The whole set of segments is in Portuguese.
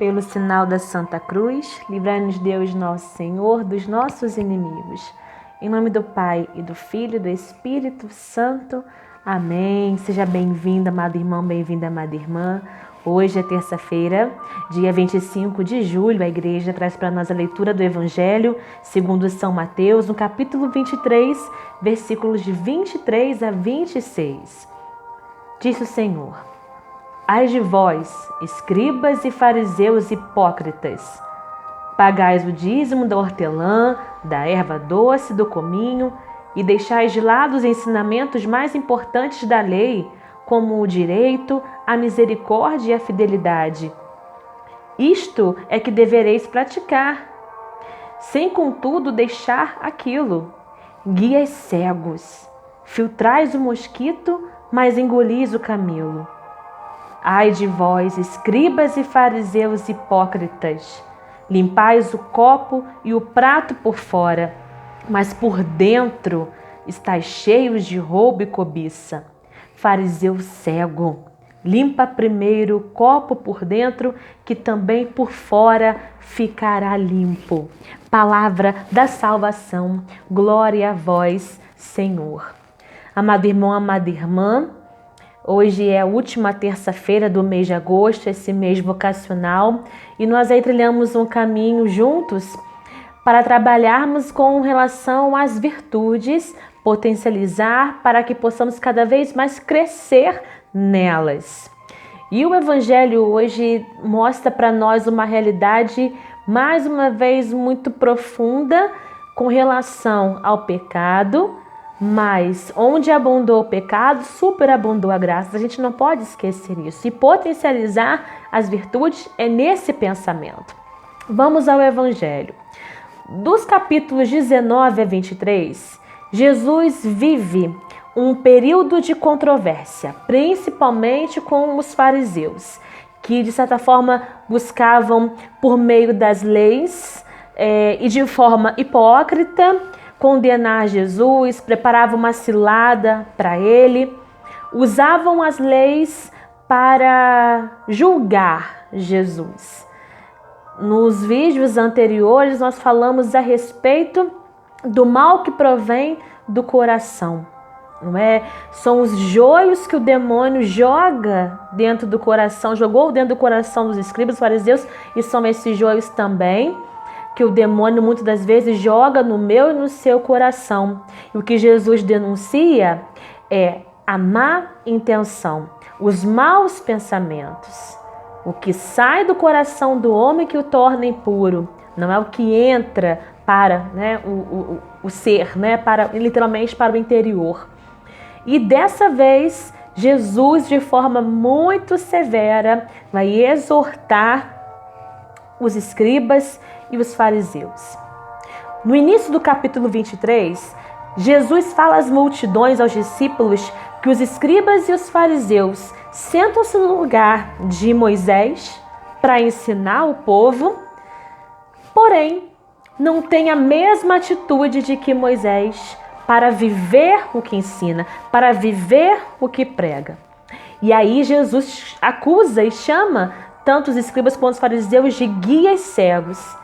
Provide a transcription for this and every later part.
Pelo sinal da Santa Cruz, livrai-nos Deus nosso Senhor dos nossos inimigos. Em nome do Pai, e do Filho, e do Espírito Santo. Amém. Seja bem-vinda, amado irmão, bem-vinda, amada irmã. Hoje é terça-feira, dia 25 de julho. A igreja traz para nós a leitura do Evangelho segundo São Mateus, no capítulo 23, versículos de 23 a 26. Disse o Senhor: Ai de vós, escribas e fariseus hipócritas, pagais o dízimo da hortelã, da erva doce, do cominho, e deixais de lado os ensinamentos mais importantes da lei, como o direito, a misericórdia e a fidelidade. Isto é que devereis praticar, sem contudo deixar aquilo. Guias cegos, filtrais o mosquito, mas engolis o camelo. Ai de vós, escribas e fariseus hipócritas, limpais o copo e o prato por fora, mas por dentro estáis cheios de roubo e cobiça. Fariseu cego, limpa primeiro o copo por dentro, que também por fora ficará limpo. Palavra da salvação, glória a vós, Senhor. Amado irmão, amada irmã, hoje é a última terça-feira do mês de agosto, esse mês vocacional, e nós aí trilhamos um caminho juntos para trabalharmos com relação às virtudes, potencializar para que possamos cada vez mais crescer nelas. E o Evangelho hoje mostra para nós uma realidade, mais uma vez, muito profunda com relação ao pecado, mas onde abundou o pecado, superabundou a graça. A gente não pode esquecer isso. E potencializar as virtudes é nesse pensamento. Vamos ao Evangelho. Dos capítulos 19 a 23, Jesus vive um período de controvérsia, principalmente com os fariseus, que de certa forma buscavam, por meio das leis e de forma hipócrita, condenar Jesus, preparavam uma cilada para ele, usavam as leis para julgar Jesus. Nos vídeos anteriores nós falamos a respeito do mal que provém do coração, não é? São os joios que o demônio joga dentro do coração, jogou dentro do coração dos escribas, fariseus, e são esses joios também que o demônio muitas das vezes joga no meu e no seu coração. E o que Jesus denuncia é a má intenção, os maus pensamentos. O que sai do coração do homem que o torna impuro, não é o que entra para o ser, literalmente para o interior. E dessa vez, Jesus, de forma muito severa, vai exortar os escribas e os fariseus. No início do capítulo 23, Jesus fala às multidões, aos discípulos, que os escribas e os fariseus sentam-se no lugar de Moisés para ensinar o povo, porém não têm a mesma atitude de que Moisés para viver o que ensina, para viver o que prega. E aí Jesus acusa e chama tanto os escribas quanto os fariseus de guias cegos.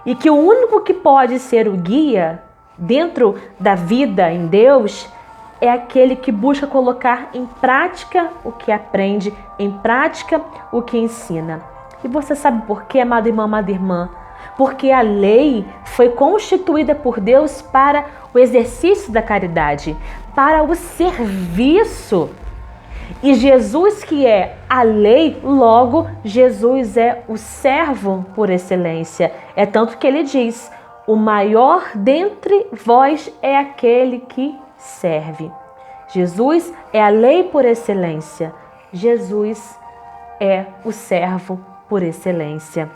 E que o único que pode ser o guia dentro da vida em Deus é aquele que busca colocar em prática o que aprende, em prática o que ensina. E você sabe por quê, amado irmão, amada irmã? Porque a lei foi constituída por Deus para o exercício da caridade, para o serviço. E Jesus, que é a lei, logo Jesus é o servo por excelência. É tanto que ele diz: o maior dentre vós é aquele que serve. Jesus é a lei por excelência. Jesus é o servo por excelência.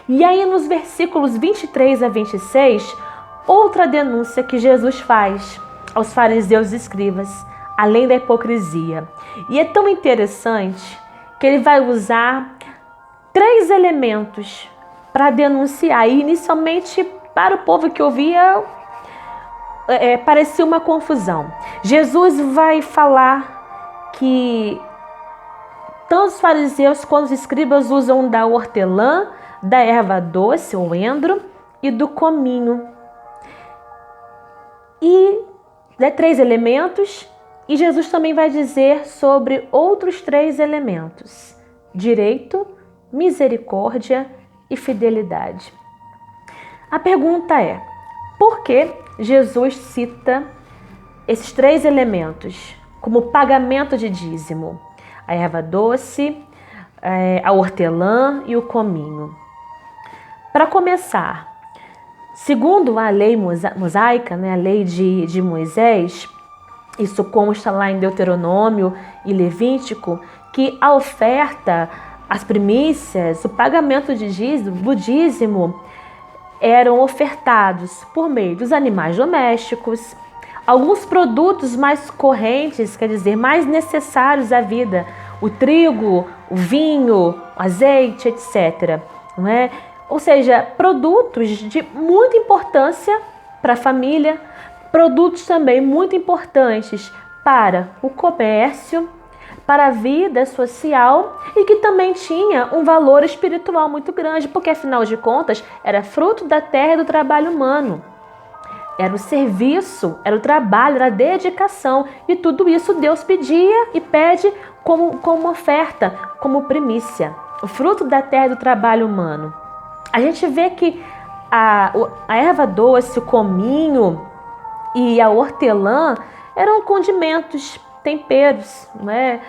E aí nos versículos 23 a 26, outra denúncia que Jesus faz aos fariseus e escribas, além da hipocrisia. E é tão interessante que ele vai usar 3 elementos para denunciar. E inicialmente, para o povo que ouvia, parecia uma confusão. Jesus vai falar que tanto os fariseus quanto os escribas usam da hortelã, da erva doce ou endro e do cominho. E 3 elementos, e Jesus também vai dizer sobre outros 3 elementos: direito, misericórdia e fidelidade. A pergunta é: por que Jesus cita esses 3 elementos como pagamento de dízimo? A erva doce, a hortelã e o cominho. Para começar, segundo a lei mosaica, a lei de Moisés, isso consta lá em Deuteronômio e Levítico, que a oferta, as primícias, o pagamento do dízimo eram ofertados por meio dos animais domésticos, alguns produtos mais correntes, quer dizer, mais necessários à vida, o trigo, o vinho, o azeite, etc. Não é? Ou seja, produtos de muita importância para a família, produtos também muito importantes para o comércio, para a vida social e que também tinha um valor espiritual muito grande, porque afinal de contas era fruto da terra e do trabalho humano. Era o serviço, era o trabalho, era a dedicação, e tudo isso Deus pedia e pede como oferta, como primícia. O fruto da terra e do trabalho humano. A gente vê que a erva doce, o cominho e a hortelã eram condimentos, temperos, não é?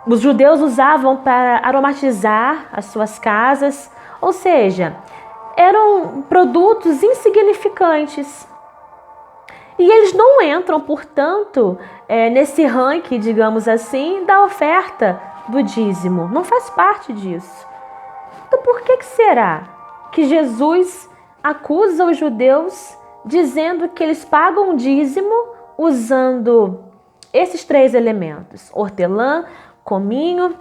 Os judeus usavam para aromatizar as suas casas, ou seja, eram produtos insignificantes. E eles não entram, portanto, nesse ranking, digamos assim, da oferta do dízimo. Não faz parte disso. Então, por que será que Jesus acusa os judeus dizendo que eles pagam dízimo usando esses 3 elementos: hortelã, cominho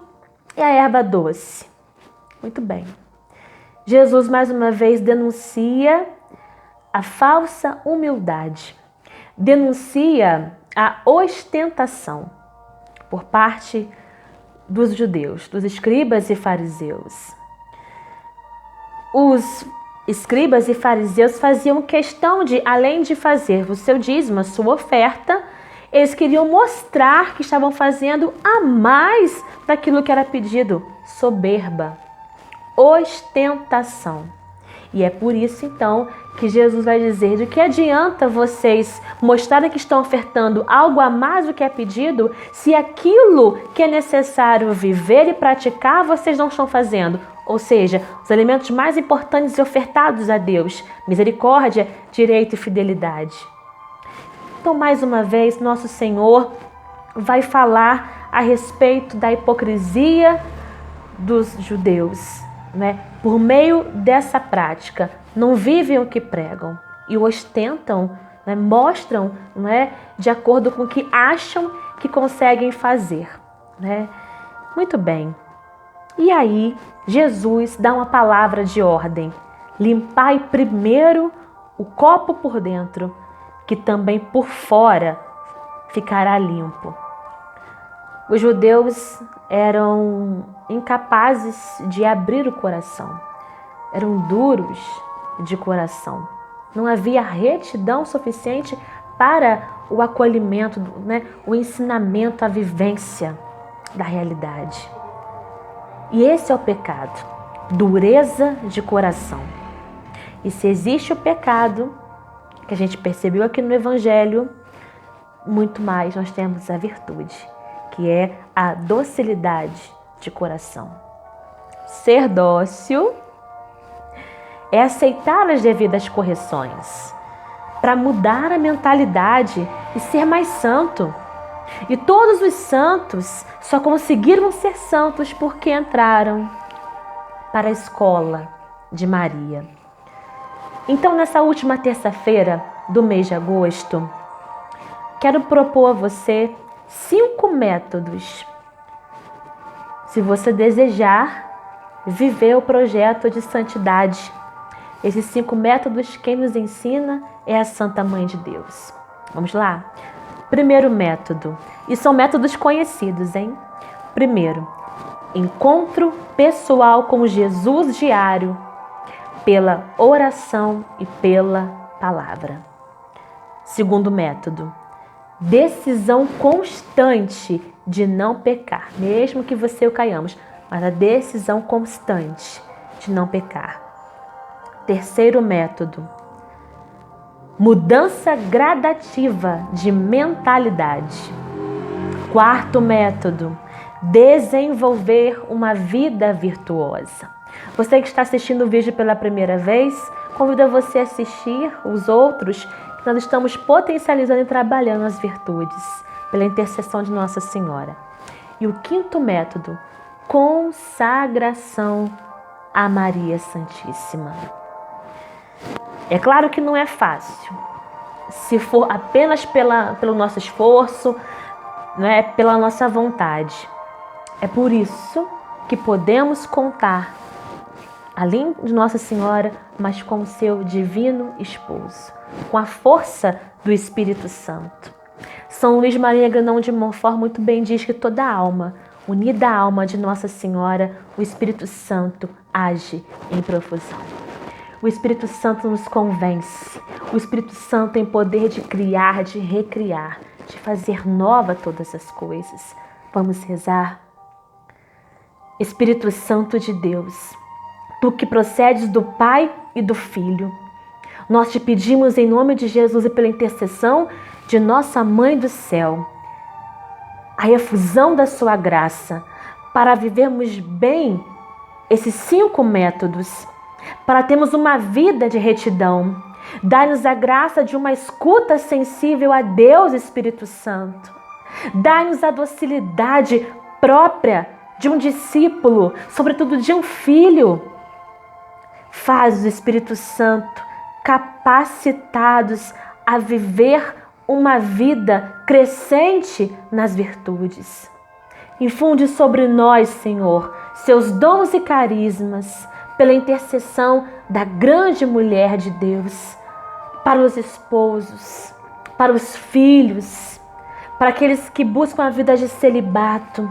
e a erva doce? Muito bem. Jesus, mais uma vez, denuncia a falsa humildade. Denuncia a ostentação por parte dos judeus, dos escribas e fariseus. Os escribas e fariseus faziam questão de, além de fazer o seu dízimo, a sua oferta, eles queriam mostrar que estavam fazendo a mais daquilo que era pedido: soberba, ostentação. E é por isso, então, que Jesus vai dizer: de que adianta vocês mostrarem que estão ofertando algo a mais do que é pedido, se aquilo que é necessário viver e praticar vocês não estão fazendo? Ou seja, os elementos mais importantes e ofertados a Deus: misericórdia, direito e fidelidade. Então, mais uma vez, nosso Senhor vai falar a respeito da hipocrisia dos judeus, né? Por meio dessa prática, não vivem o que pregam e ostentam, né? Mostram, né? De acordo com o que acham que conseguem fazer, né? Muito bem. E aí, Jesus dá uma palavra de ordem: limpai primeiro o copo por dentro, que também por fora ficará limpo. Os judeus eram incapazes de abrir o coração, eram duros de coração. Não havia retidão suficiente para o acolhimento, né? O ensinamento, a vivência da realidade. E esse é o pecado, dureza de coração. E se existe o pecado, que a gente percebeu aqui no Evangelho, muito mais nós temos a virtude, que é a docilidade de coração. Ser dócil é aceitar as devidas correções, para mudar a mentalidade e ser mais santo. E todos os santos só conseguiram ser santos porque entraram para a escola de Maria. Então, nessa última terça-feira do mês de agosto, quero propor a você 5 métodos, se você desejar viver o projeto de santidade. Esses 5 métodos, quem nos ensina é a Santa Mãe de Deus. Vamos lá? Primeiro método, e são métodos conhecidos, hein? Primeiro, encontro pessoal com Jesus diário, pela oração e pela palavra. Segundo método, decisão constante de não pecar, mesmo que você e eu caiamos, mas a decisão constante de não pecar. Terceiro método, mudança gradativa de mentalidade. Quarto método, desenvolver uma vida virtuosa. Você que está assistindo o vídeo pela primeira vez, convido você a assistir os outros, que nós estamos potencializando e trabalhando as virtudes, pela intercessão de Nossa Senhora. E o quinto método, consagração a Maria Santíssima. É claro que não é fácil. Se for apenas pelo nosso esforço, né, pela nossa vontade. É por isso que podemos contar, além de Nossa Senhora, mas com o seu divino esposo, com a força do Espírito Santo. São Luís Maria Grignon de Montfort muito bem diz que toda alma, unida à alma de Nossa Senhora, o Espírito Santo age em profusão. O Espírito Santo nos convence. O Espírito Santo tem poder de criar, de recriar, de fazer nova todas as coisas. Vamos rezar? Espírito Santo de Deus, tu que procedes do Pai e do Filho, nós te pedimos em nome de Jesus e pela intercessão de nossa Mãe do Céu, a efusão da sua graça para vivermos bem esses 5 métodos, para termos uma vida de retidão. Dai-nos a graça de uma escuta sensível a Deus, Espírito Santo. Dai-nos a docilidade própria de um discípulo, sobretudo de um filho. Faz o Espírito Santo capacitados a viver uma vida crescente nas virtudes. Infunde sobre nós, Senhor, seus dons e carismas, pela intercessão da grande mulher de Deus, para os esposos, para os filhos, para aqueles que buscam a vida de celibato,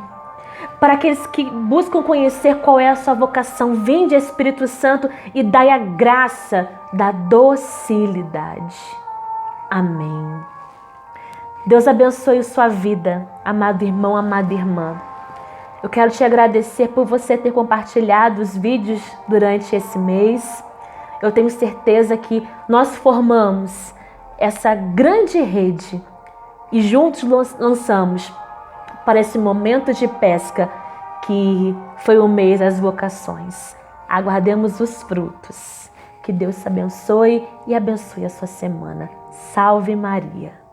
para aqueles que buscam conhecer qual é a sua vocação. Vinde, Espírito Santo, e dai a graça da docilidade. Amém. Deus abençoe sua vida, amado irmão, amada irmã. Eu quero te agradecer por você ter compartilhado os vídeos durante esse mês. Eu tenho certeza que nós formamos essa grande rede e juntos lançamos para esse momento de pesca que foi o mês das vocações. Aguardemos os frutos. Que Deus te abençoe e abençoe a sua semana. Salve Maria!